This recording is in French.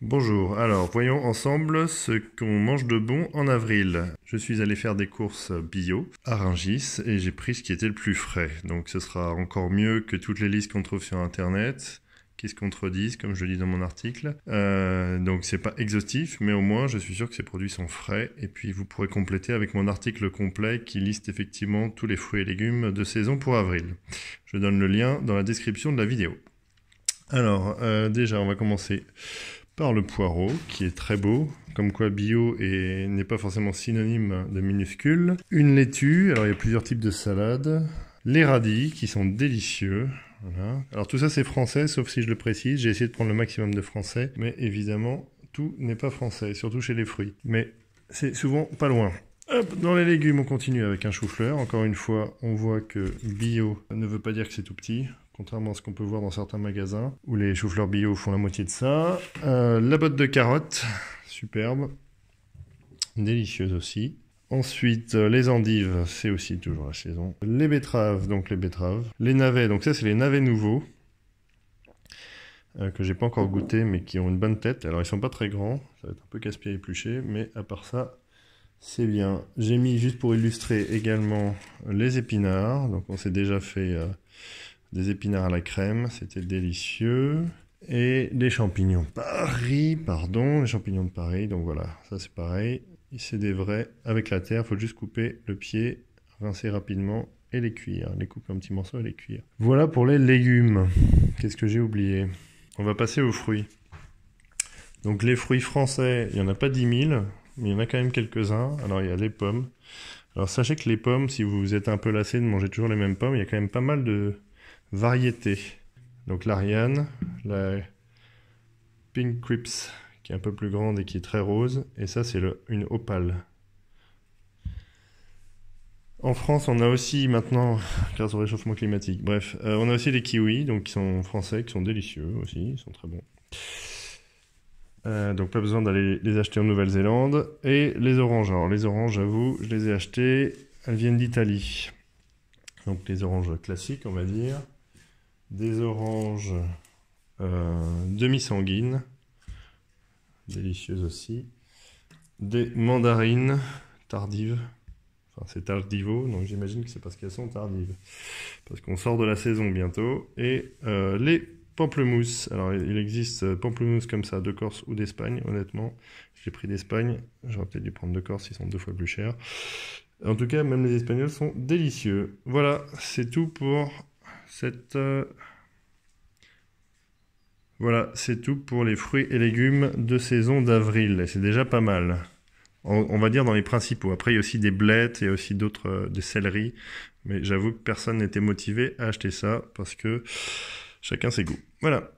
Bonjour, alors voyons ensemble ce qu'on mange de bon en avril. Je suis allé faire des courses bio à Rungis et j'ai pris ce qui était le plus frais. Donc ce sera encore mieux que toutes les listes qu'on trouve sur internet, qui se contredisent comme je le dis dans mon article. Donc c'est pas exhaustif, mais au moins je suis sûr que ces produits sont frais. Et puis vous pourrez compléter avec mon article complet qui liste effectivement tous les fruits et légumes de saison pour avril. Je donne le lien dans la description de la vidéo. Alors déjà on va commencer par le poireau, qui est très beau, comme quoi bio n'est pas forcément synonyme de minuscule. Une laitue, alors il y a plusieurs types de salades. Les radis, qui sont délicieux. Voilà. Alors tout ça c'est français, sauf si je le précise, j'ai essayé de prendre le maximum de français, mais évidemment, tout n'est pas français, surtout chez les fruits. Mais c'est souvent pas loin. Hop, dans les légumes, on continue avec un chou-fleur. Encore une fois, on voit que bio ne veut pas dire que c'est tout petit, contrairement à ce qu'on peut voir dans certains magasins, où les choux-fleurs bio font la moitié de ça. La botte de carottes, superbe, délicieuse aussi. Ensuite, les endives, c'est aussi toujours la saison. Les betteraves, donc les betteraves. Les navets, donc ça c'est les navets nouveaux, que j'ai pas encore goûté, mais qui ont une bonne tête. Alors ils sont pas très grands, ça va être un peu casse-pied à éplucher, mais à part ça, c'est bien. J'ai mis, juste pour illustrer, également les épinards. Donc on s'est déjà fait des épinards à la crème, c'était délicieux. Et les champignons Paris, pardon, les champignons de Paris. Donc voilà, ça c'est pareil. C'est des vrais avec la terre, il faut juste couper le pied, rincer rapidement et les cuire. Les couper en petits morceaux et les cuire. Voilà pour les légumes. Qu'est-ce que j'ai oublié? On va passer aux fruits. Donc les fruits français, il n'y en a pas 10 000. Mais il y en a quand même quelques-uns. Alors, il y a les pommes. Alors, sachez que les pommes, si vous êtes un peu lassé de manger toujours les mêmes pommes, il y a quand même pas mal de variétés. Donc, l'Ariane, la Pink Crips, qui est un peu plus grande et qui est très rose. Et ça, c'est une opale. En France, on a aussi maintenant, grâce au réchauffement climatique, bref, on a aussi les kiwis, donc qui sont français, qui sont délicieux aussi, ils sont très bons. Donc pas besoin d'aller les acheter en Nouvelle-Zélande. Et les oranges. Alors les oranges, j'avoue, je les ai achetées. Elles viennent d'Italie. Donc les oranges classiques, on va dire. Des oranges demi-sanguines. Délicieuses aussi. Des mandarines tardives. Enfin c'est tardivo, donc j'imagine que c'est parce qu'elles sont tardives. Parce qu'on sort de la saison bientôt. Et les pamplemousse. Alors, il existe pamplemousse comme ça, de Corse ou d'Espagne, honnêtement. J'ai pris d'Espagne. J'aurais peut-être dû prendre de Corse, ils sont 2 fois plus chers. En tout cas, même les Espagnols sont délicieux. Voilà, c'est tout pour cette... Voilà, c'est tout pour les fruits et légumes de saison d'avril. Et c'est déjà pas mal. On va dire dans les principaux. Après, il y a aussi des blettes, il y a aussi d'autres, des céleris. Mais j'avoue que personne n'était motivé à acheter ça parce que chacun ses goûts. Voilà.